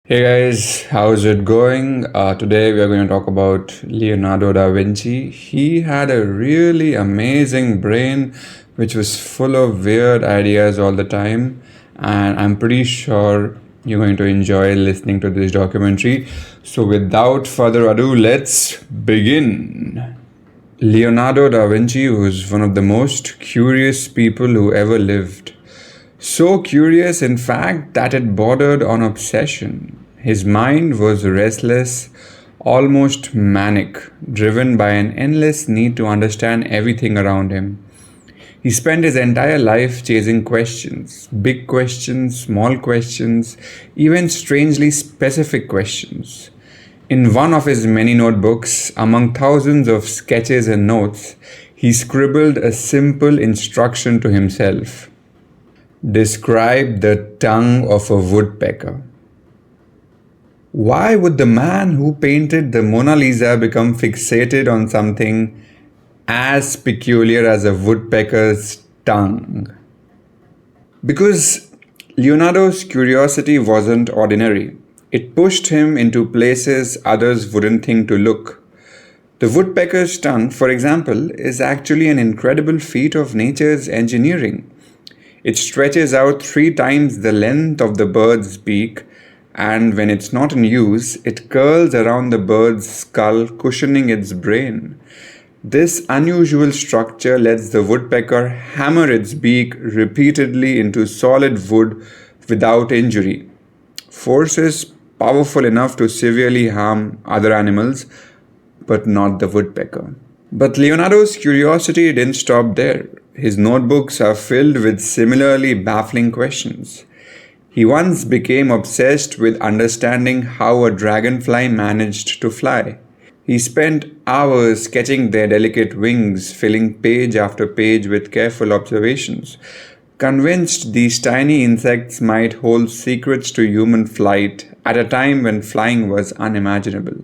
Hey guys, how's it going? Today we are going to talk about Leonardo da Vinci. He had a really amazing brain which was full of weird ideas all the time, and I'm pretty sure you're going to enjoy listening to this documentary. So, without further ado, let's begin. Leonardo da Vinci was one of the most curious people who ever lived. So curious, in fact, that it bordered on obsession. His mind was restless, almost manic, driven by an endless need to understand everything around him. He spent his entire life chasing questions, big questions, small questions, even strangely specific questions. In one of his many notebooks, among thousands of sketches and notes, he scribbled a simple instruction to himself. Describe the tongue of a woodpecker. Why would the man who painted the Mona Lisa become fixated on something as peculiar as a woodpecker's tongue? Because Leonardo's curiosity wasn't ordinary. It pushed him into places others wouldn't think to look. The woodpecker's tongue, for example, is actually an incredible feat of nature's engineering. It stretches out 3 times the length of the bird's beak, and when it's not in use, it curls around the bird's skull, cushioning its brain. This unusual structure lets the woodpecker hammer its beak repeatedly into solid wood without injury. Forces powerful enough to severely harm other animals, but not the woodpecker. But Leonardo's curiosity didn't stop there. His notebooks are filled with similarly baffling questions. He once became obsessed with understanding how a dragonfly managed to fly. He spent hours sketching their delicate wings, filling page after page with careful observations, convinced these tiny insects might hold secrets to human flight at a time when flying was unimaginable.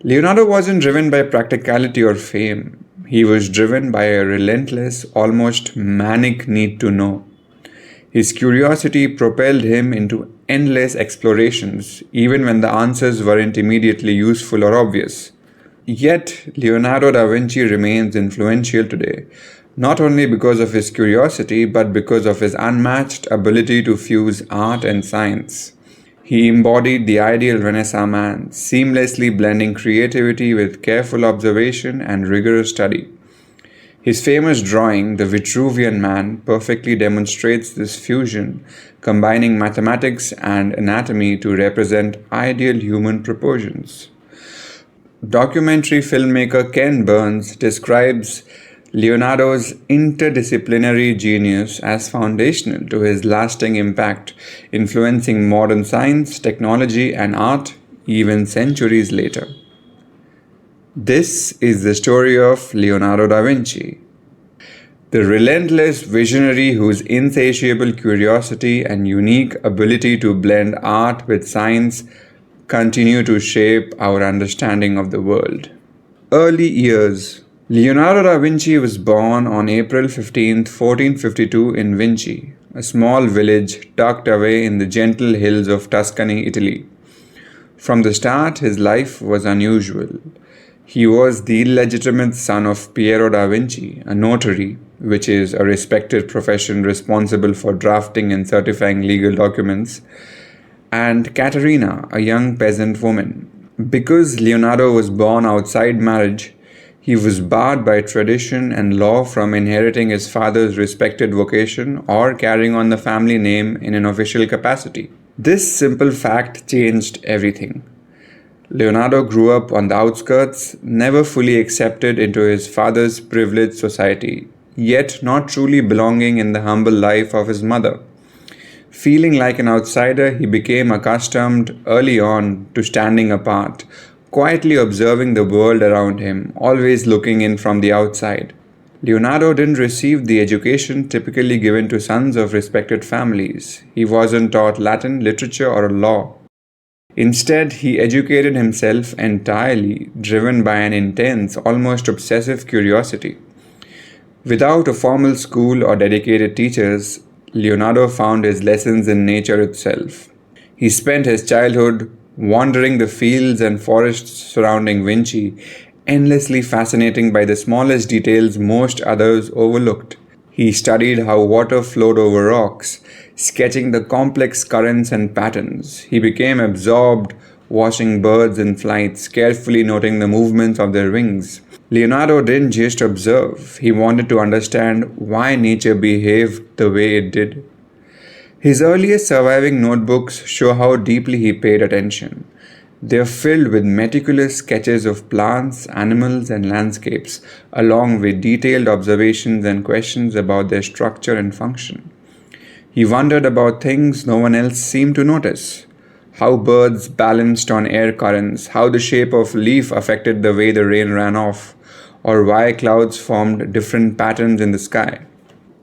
Leonardo wasn't driven by practicality or fame. He was driven by a relentless, almost manic need to know. His curiosity propelled him into endless explorations, even when the answers weren't immediately useful or obvious. Yet, Leonardo da Vinci remains influential today, not only because of his curiosity, but because of his unmatched ability to fuse art and science. He embodied the ideal Renaissance man, seamlessly blending creativity with careful observation and rigorous study. His famous drawing, The Vitruvian Man, perfectly demonstrates this fusion, combining mathematics and anatomy to represent ideal human proportions. Documentary filmmaker Ken Burns describes Leonardo's interdisciplinary genius as foundational to his lasting impact, influencing modern science, technology, and art even centuries later. This is the story of Leonardo da Vinci, the relentless visionary whose insatiable curiosity and unique ability to blend art with science continue to shape our understanding of the world. Early years. Leonardo da Vinci was born on April 15, 1452 in Vinci, a small village tucked away in the gentle hills of Tuscany, Italy. From the start, his life was unusual. He was the illegitimate son of Piero da Vinci, a notary, which is a respected profession responsible for drafting and certifying legal documents, and Caterina, a young peasant woman. Because Leonardo was born outside marriage, he was barred by tradition and law from inheriting his father's respected vocation or carrying on the family name in an official capacity. This simple fact changed everything. Leonardo grew up on the outskirts, never fully accepted into his father's privileged society, yet not truly belonging in the humble life of his mother. Feeling like an outsider, he became accustomed early on to standing apart, quietly observing the world around him, always looking in from the outside. Leonardo didn't receive the education typically given to sons of respected families. He wasn't taught Latin, literature, or law. Instead, he educated himself entirely, driven by an intense, almost obsessive curiosity. Without a formal school or dedicated teachers, Leonardo found his lessons in nature itself. He spent his childhood wandering the fields and forests surrounding Vinci, endlessly fascinating by the smallest details most others overlooked. He studied how water flowed over rocks, sketching the complex currents and patterns. He became absorbed watching birds in flights, carefully noting the movements of their wings. Leonardo didn't just observe, he wanted to understand why nature behaved the way it did. His earliest surviving notebooks show how deeply he paid attention. They are filled with meticulous sketches of plants, animals, and landscapes, along with detailed observations and questions about their structure and function. He wondered about things no one else seemed to notice: how birds balanced on air currents, how the shape of leaf affected the way the rain ran off, or why clouds formed different patterns in the sky.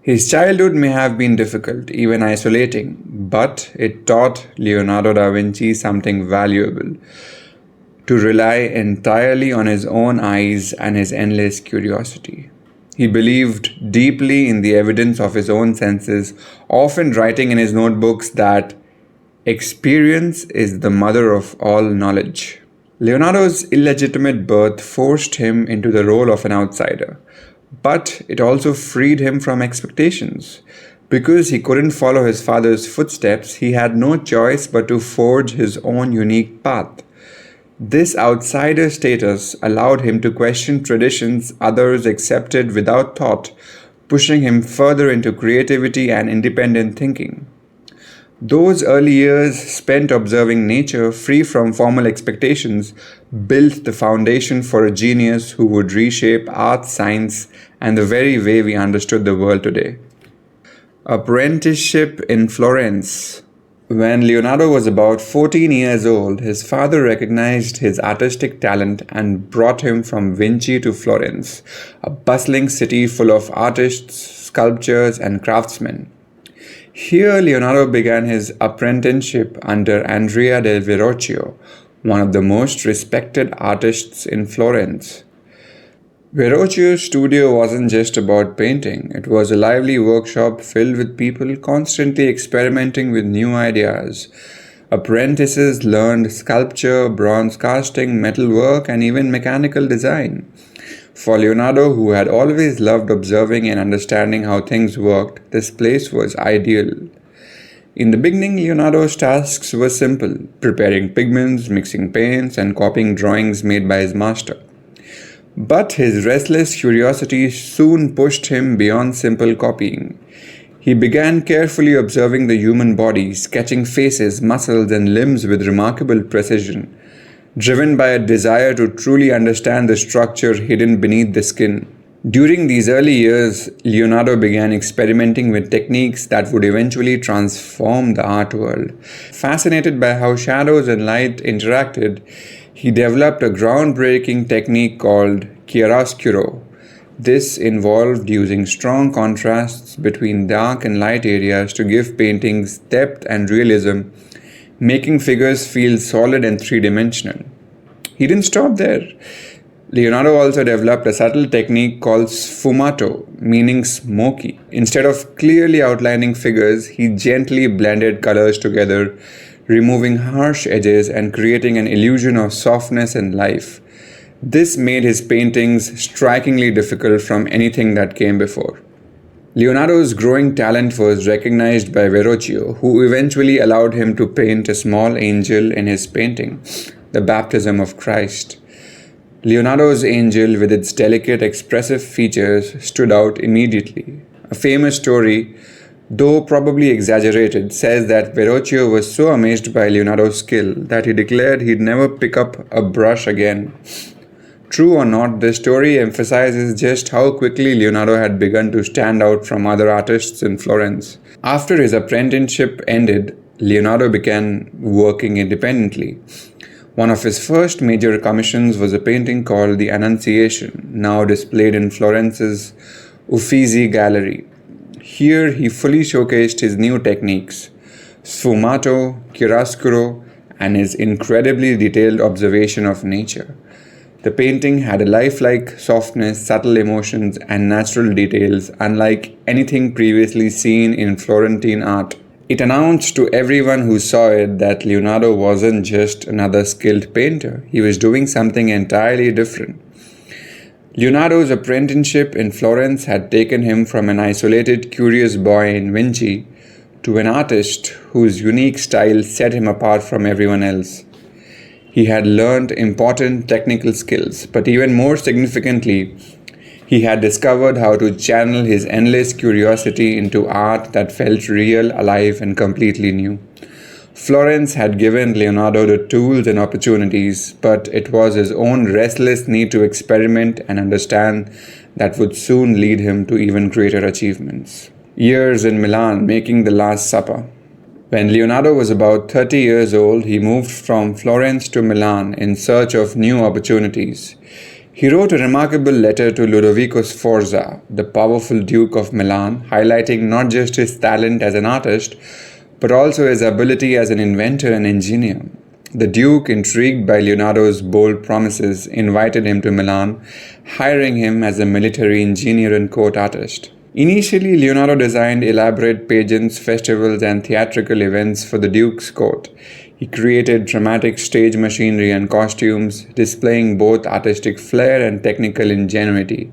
His childhood may have been difficult, even isolating, but it taught Leonardo da Vinci something valuable: to rely entirely on his own eyes and his endless curiosity. He believed deeply in the evidence of his own senses, often writing in his notebooks that experience is the mother of all knowledge. Leonardo's illegitimate birth forced him into the role of an outsider, but it also freed him from expectations. Because he couldn't follow his father's footsteps, he had no choice but to forge his own unique path. This outsider status allowed him to question traditions others accepted without thought, pushing him further into creativity and independent thinking. Those early years spent observing nature, free from formal expectations, built the foundation for a genius who would reshape art, science, and the very way we understood the world today. Apprenticeship in Florence. When Leonardo was about 14 years old, his father recognized his artistic talent and brought him from Vinci to Florence, a bustling city full of artists, sculptors, and craftsmen. Here, Leonardo began his apprenticeship under Andrea del Verrocchio, one of the most respected artists in Florence. Verrocchio's studio wasn't just about painting, it was a lively workshop filled with people constantly experimenting with new ideas. Apprentices learned sculpture, bronze casting, metalwork, and even mechanical design. For Leonardo, who had always loved observing and understanding how things worked, this place was ideal. In the beginning, Leonardo's tasks were simple: preparing pigments, mixing paints, and copying drawings made by his master. But his restless curiosity soon pushed him beyond simple copying. He began carefully observing the human body, sketching faces, muscles, and limbs with remarkable precision, driven by a desire to truly understand the structure hidden beneath the skin. During these early years, Leonardo began experimenting with techniques that would eventually transform the art world. Fascinated by how shadows and light interacted, he developed a groundbreaking technique called chiaroscuro. This involved using strong contrasts between dark and light areas to give paintings depth and realism, making figures feel solid and three-dimensional. He didn't stop there. Leonardo also developed a subtle technique called sfumato, meaning smoky. Instead of clearly outlining figures, he gently blended colors together, removing harsh edges and creating an illusion of softness and life. This made his paintings strikingly difficult from anything that came before. Leonardo's growing talent was recognized by Verrocchio, who eventually allowed him to paint a small angel in his painting, The Baptism of Christ. Leonardo's angel, with its delicate, expressive features, stood out immediately. A famous story, though probably exaggerated, says that Verrocchio was so amazed by Leonardo's skill that he declared he'd never pick up a brush again. True or not, this story emphasizes just how quickly Leonardo had begun to stand out from other artists in Florence. After his apprenticeship ended, Leonardo began working independently. One of his first major commissions was a painting called The Annunciation, now displayed in Florence's Uffizi Gallery. Here he fully showcased his new techniques, sfumato, chiaroscuro, and his incredibly detailed observation of nature. The painting had a lifelike softness, subtle emotions, and natural details unlike anything previously seen in Florentine art. It announced to everyone who saw it that Leonardo wasn't just another skilled painter, he was doing something entirely different. Leonardo's apprenticeship in Florence had taken him from an isolated, curious boy in Vinci to an artist whose unique style set him apart from everyone else. He had learned important technical skills, but even more significantly, he had discovered how to channel his endless curiosity into art that felt real, alive, and completely new. Florence had given Leonardo the tools and opportunities, but it was his own restless need to experiment and understand that would soon lead him to even greater achievements. Years in Milan making the Last Supper. When Leonardo was about 30 years old, he moved from Florence to Milan in search of new opportunities. He wrote a remarkable letter to Ludovico Sforza, the powerful Duke of Milan, highlighting not just his talent as an artist, but also his ability as an inventor and engineer. The Duke, intrigued by Leonardo's bold promises, invited him to Milan, hiring him as a military engineer and court artist. Initially, Leonardo designed elaborate pageants, festivals, and theatrical events for the Duke's court. He created dramatic stage machinery and costumes, displaying both artistic flair and technical ingenuity.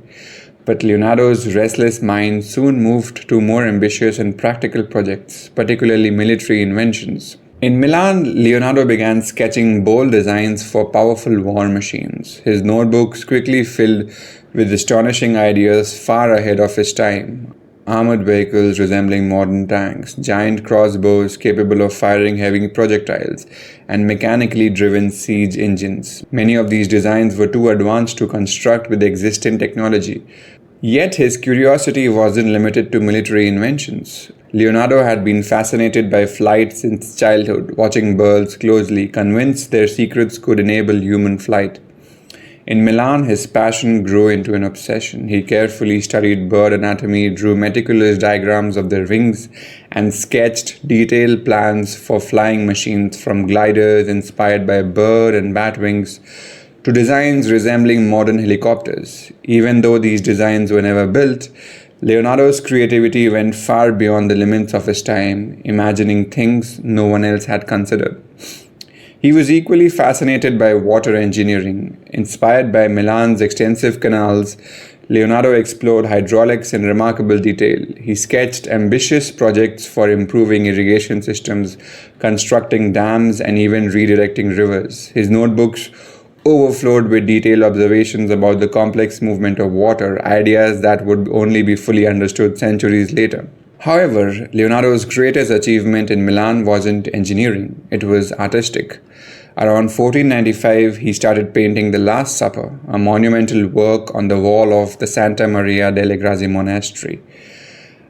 But Leonardo's restless mind soon moved to more ambitious and practical projects, particularly military inventions. In Milan, Leonardo began sketching bold designs for powerful war machines. His notebooks quickly filled with astonishing ideas far ahead of his time. Armored vehicles resembling modern tanks, giant crossbows capable of firing heavy projectiles, and mechanically driven siege engines. Many of these designs were too advanced to construct with existing technology. Yet his curiosity wasn't limited to military inventions. Leonardo had been fascinated by flight since childhood, watching birds closely, convinced their secrets could enable human flight. In Milan, his passion grew into an obsession. He carefully studied bird anatomy, drew meticulous diagrams of their wings, and sketched detailed plans for flying machines, from gliders inspired by bird and bat wings to designs resembling modern helicopters. Even though these designs were never built, Leonardo's creativity went far beyond the limits of his time, imagining things no one else had considered. He was equally fascinated by water engineering. Inspired by Milan's extensive canals, Leonardo explored hydraulics in remarkable detail. He sketched ambitious projects for improving irrigation systems, constructing dams, and even redirecting rivers. His notebooks overflowed with detailed observations about the complex movement of water, ideas that would only be fully understood centuries later. However, Leonardo's greatest achievement in Milan wasn't engineering, it was artistic. Around 1495, he started painting the Last Supper, a monumental work on the wall of the Santa Maria delle Grazie monastery.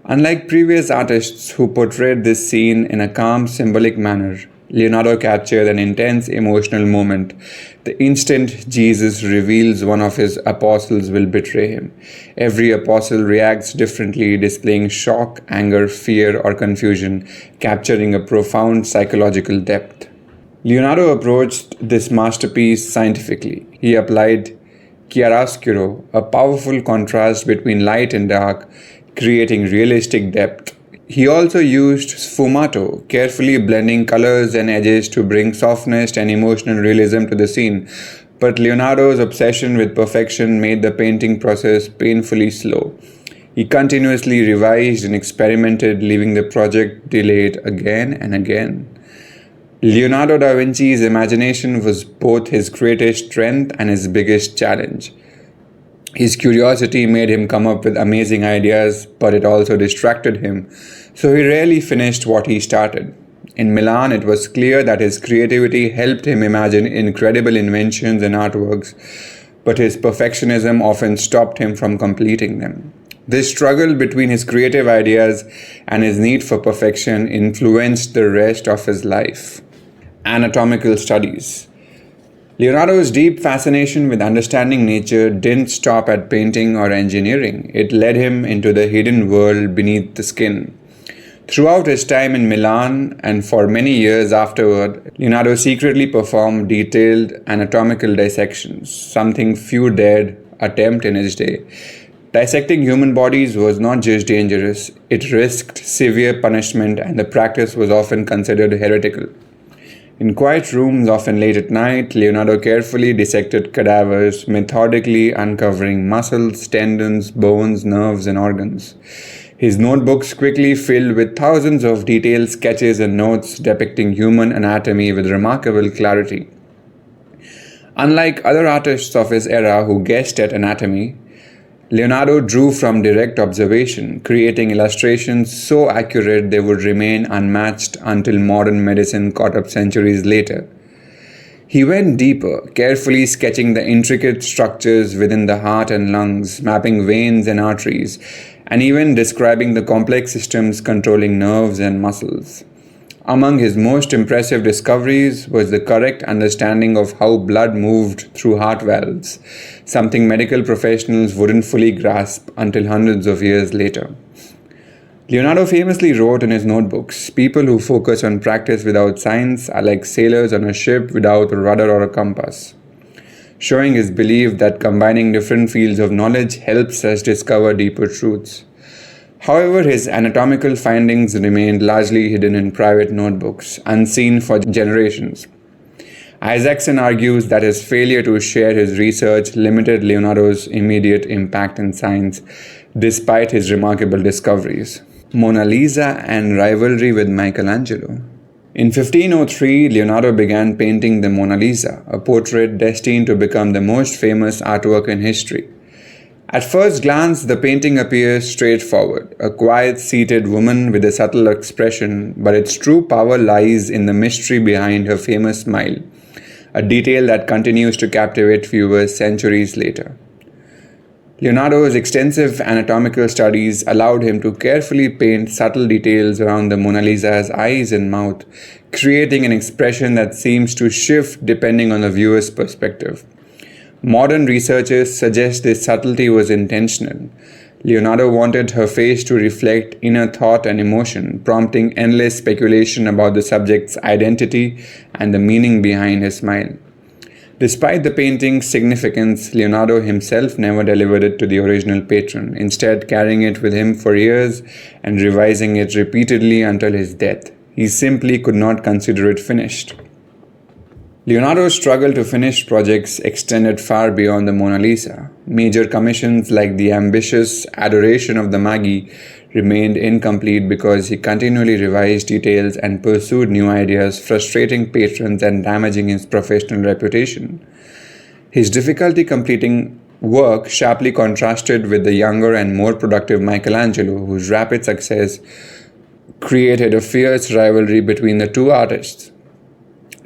Unlike previous artists who portrayed this scene in a calm, symbolic manner, Leonardo captured an intense emotional moment. The instant Jesus reveals one of his apostles will betray him. Every apostle reacts differently, displaying shock, anger, fear, or confusion, capturing a profound psychological depth. Leonardo approached this masterpiece scientifically. He applied chiaroscuro, a powerful contrast between light and dark, creating realistic depth. He also used sfumato, carefully blending colors and edges to bring softness and emotional realism to the scene. But Leonardo's obsession with perfection made the painting process painfully slow. He continuously revised and experimented, leaving the project delayed again and again. Leonardo da Vinci's imagination was both his greatest strength and his biggest challenge. His curiosity made him come up with amazing ideas, but it also distracted him, so he rarely finished what he started. In Milan, it was clear that his creativity helped him imagine incredible inventions and artworks, but his perfectionism often stopped him from completing them. This struggle between his creative ideas and his need for perfection influenced the rest of his life. Anatomical studies. Leonardo's deep fascination with understanding nature didn't stop at painting or engineering. It led him into the hidden world beneath the skin. Throughout his time in Milan and for many years afterward, Leonardo secretly performed detailed anatomical dissections, something few dared attempt in his day. Dissecting human bodies was not just dangerous, it risked severe punishment, and the practice was often considered heretical. In quiet rooms, often late at night, Leonardo carefully dissected cadavers, methodically uncovering muscles, tendons, bones, nerves, and organs. His notebooks quickly filled with thousands of detailed sketches and notes depicting human anatomy with remarkable clarity. Unlike other artists of his era who guessed at anatomy, Leonardo drew from direct observation, creating illustrations so accurate they would remain unmatched until modern medicine caught up centuries later. He went deeper, carefully sketching the intricate structures within the heart and lungs, mapping veins and arteries, and even describing the complex systems controlling nerves and muscles. Among his most impressive discoveries was the correct understanding of how blood moved through heart valves, something medical professionals wouldn't fully grasp until hundreds of years later. Leonardo famously wrote in his notebooks, "People who focus on practice without science are like sailors on a ship without a rudder or a compass," showing his belief that combining different fields of knowledge helps us discover deeper truths. However, his anatomical findings remained largely hidden in private notebooks, unseen for generations. Isaacson argues that his failure to share his research limited Leonardo's immediate impact in science, despite his remarkable discoveries. Mona Lisa and rivalry with Michelangelo. In 1503, Leonardo began painting the Mona Lisa, a portrait destined to become the most famous artwork in history. At first glance, the painting appears straightforward, a quiet, seated woman with a subtle expression, but its true power lies in the mystery behind her famous smile, a detail that continues to captivate viewers centuries later. Leonardo's extensive anatomical studies allowed him to carefully paint subtle details around the Mona Lisa's eyes and mouth, creating an expression that seems to shift depending on the viewer's perspective. Modern researchers suggest this subtlety was intentional. Leonardo wanted her face to reflect inner thought and emotion, prompting endless speculation about the subject's identity and the meaning behind his smile. Despite the painting's significance, Leonardo himself never delivered it to the original patron, instead carrying it with him for years and revising it repeatedly until his death. He simply could not consider it finished. Leonardo's struggle to finish projects extended far beyond the Mona Lisa. Major commissions like the ambitious Adoration of the Magi remained incomplete because he continually revised details and pursued new ideas, frustrating patrons and damaging his professional reputation. His difficulty completing work sharply contrasted with the younger and more productive Michelangelo, whose rapid success created a fierce rivalry between the two artists.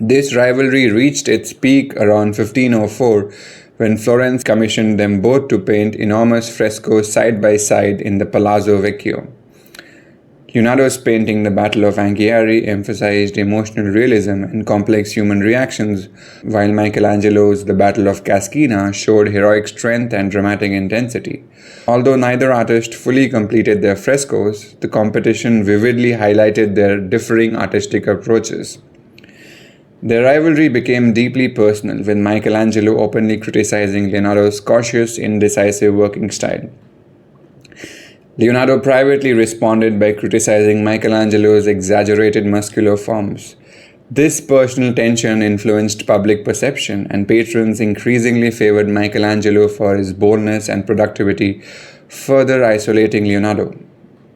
This rivalry reached its peak around 1504 when Florence commissioned them both to paint enormous frescoes side by side in the Palazzo Vecchio. Leonardo's painting The Battle of Anghiari emphasized emotional realism and complex human reactions, while Michelangelo's The Battle of Cascina showed heroic strength and dramatic intensity. Although neither artist fully completed their frescoes, the competition vividly highlighted their differing artistic approaches. Their rivalry became deeply personal, with Michelangelo openly criticizing Leonardo's cautious, indecisive working style. Leonardo privately responded by criticizing Michelangelo's exaggerated muscular forms. This personal tension influenced public perception, and patrons increasingly favored Michelangelo for his boldness and productivity, further isolating Leonardo.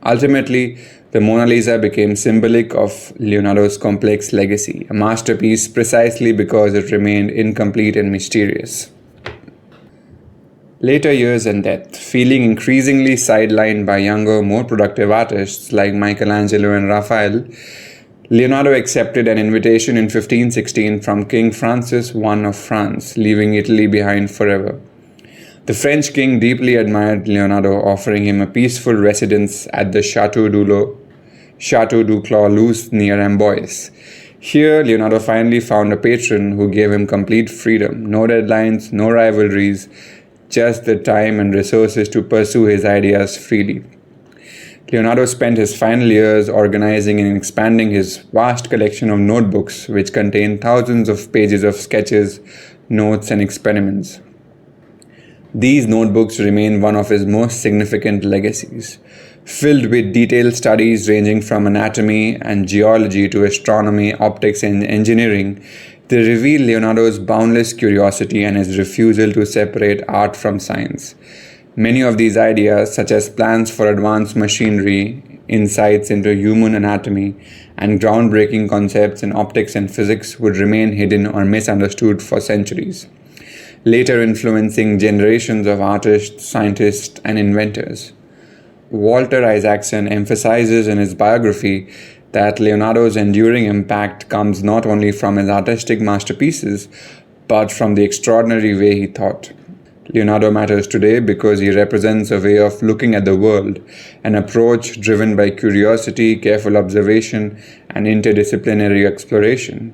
Ultimately, the Mona Lisa became symbolic of Leonardo's complex legacy, a masterpiece precisely because it remained incomplete and mysterious. Later years and death, feeling increasingly sidelined by younger, more productive artists like Michelangelo and Raphael, Leonardo accepted an invitation in 1516 from King Francis I of France, leaving Italy behind forever. The French king deeply admired Leonardo, offering him a peaceful residence at the Château du Clos near Amboise. Here, Leonardo finally found a patron who gave him complete freedom, no deadlines, no rivalries, just the time and resources to pursue his ideas freely. Leonardo spent his final years organizing and expanding his vast collection of notebooks, which contain thousands of pages of sketches, notes, and experiments. These notebooks remain one of his most significant legacies. Filled with detailed studies ranging from anatomy and geology to astronomy, optics, and engineering, they reveal Leonardo's boundless curiosity and his refusal to separate art from science. Many of these ideas, such as plans for advanced machinery, insights into human anatomy, and groundbreaking concepts in optics and physics, would remain hidden or misunderstood for centuries, later influencing generations of artists, scientists, and inventors. Walter Isaacson emphasizes in his biography that Leonardo's enduring impact comes not only from his artistic masterpieces, but from the extraordinary way he thought. Leonardo matters today because he represents a way of looking at the world, an approach driven by curiosity, careful observation, and interdisciplinary exploration.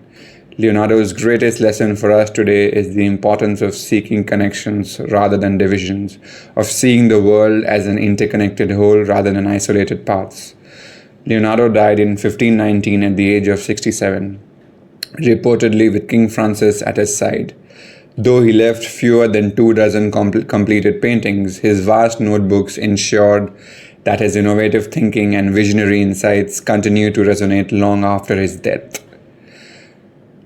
Leonardo's greatest lesson for us today is the importance of seeking connections rather than divisions, of seeing the world as an interconnected whole rather than isolated parts. Leonardo died in 1519 at the age of 67, reportedly with King Francis at his side. Though he left fewer than 24 completed paintings, his vast notebooks ensured that his innovative thinking and visionary insights continue to resonate long after his death.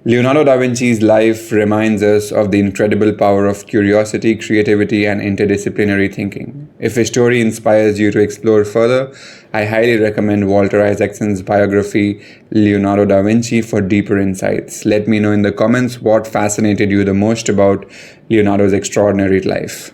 Leonardo da Vinci's life reminds us of the incredible power of curiosity, creativity, and interdisciplinary thinking. If his story inspires you to explore further, I highly recommend Walter Isaacson's biography, Leonardo da Vinci, for deeper insights. Let me know in the comments what fascinated you the most about Leonardo's extraordinary life.